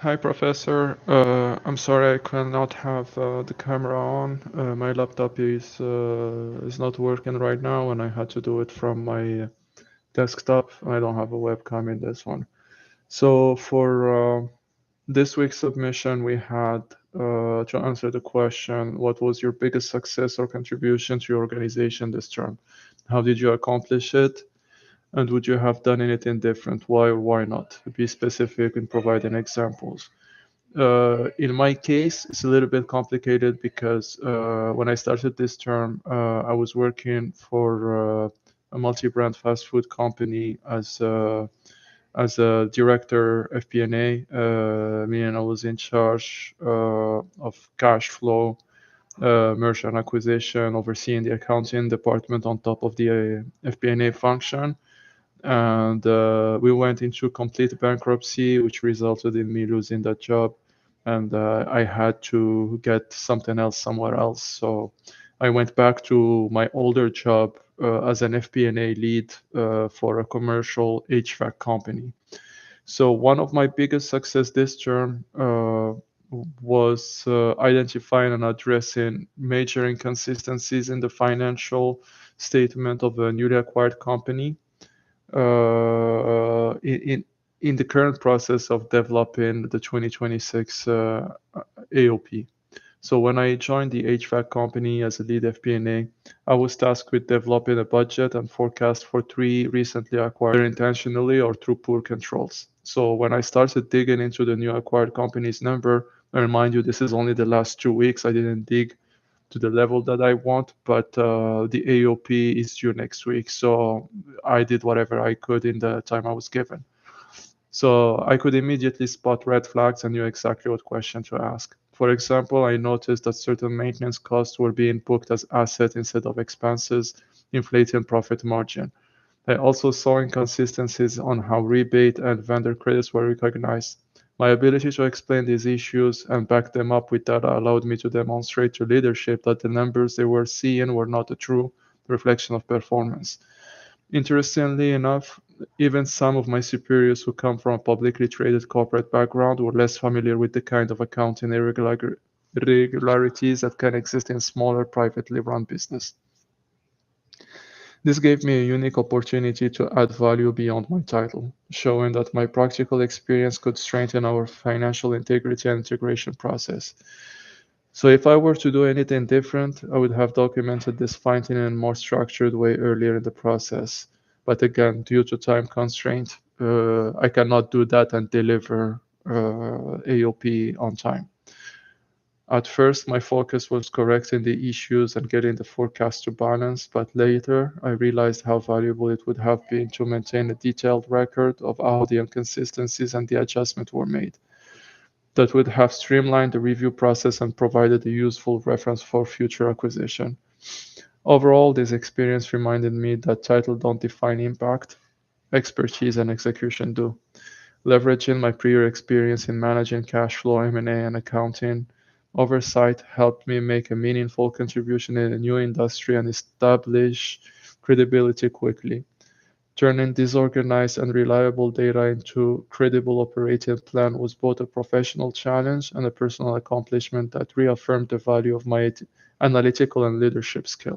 Hi, Professor. I'm sorry I cannot have the camera on. My laptop is not working right now, and I had to do it from my desktop. I don't have a webcam in this one. So for this week's submission, we had to answer the question, what was your biggest success or contribution to your organization this term? How did you accomplish it? And would you have done anything different? Why or why not? Be specific and providing examples. In my case, it's a little bit complicated because when I started this term, I was working for a multi-brand fast food company as a director FP&A, meaning I was in charge of cash flow, merchant acquisition, overseeing the accounting department on top of the FP&A function. And we went into complete bankruptcy, which resulted in me losing that job. And I had to get something else somewhere else. So I went back to my older job as an FP&A lead for a commercial HVAC company. So one of my biggest success this term was identifying and addressing major inconsistencies in the financial statement of a newly acquired company in the current process of developing the 2026 AOP. So when I joined the HVAC company as a lead FP&A, I was tasked with developing a budget and forecast for three recently acquired intentionally or through poor controls. So when I started digging into the new acquired company's number, I remind you, this is only the last 2 weeks. I didn't dig to the level that I want, but the AOP is due next week. So I did whatever I could in the time I was given. So I could immediately spot red flags and knew exactly what question to ask. For example, I noticed that certain maintenance costs were being booked as assets instead of expenses, inflating profit margin. I also saw inconsistencies on how rebate and vendor credits were recognized. My ability to explain these issues and back them up with data allowed me to demonstrate to leadership that the numbers they were seeing were not a true reflection of performance. Interestingly enough, even some of my superiors who come from a publicly traded corporate background were less familiar with the kind of accounting irregularities that can exist in smaller privately run business. This gave me a unique opportunity to add value beyond my title, showing that my practical experience could strengthen our financial integrity and integration process. So if I were to do anything different, I would have documented this finding in a more structured way earlier in the process. But again, due to time constraint, I cannot do that and deliver AOP on time. At first, my focus was correcting the issues and getting the forecast to balance, but later I realized how valuable it would have been to maintain a detailed record of how the inconsistencies and the adjustments were made. That would have streamlined the review process and provided a useful reference for future acquisition. Overall, this experience reminded me that title don't define impact, expertise and execution do. Leveraging my prior experience in managing cash flow, M&A, and accounting, oversight helped me make a meaningful contribution in a new industry and establish credibility quickly. Turning disorganized and reliable data into credible operating plan was both a professional challenge and a personal accomplishment that reaffirmed the value of my analytical and leadership skills.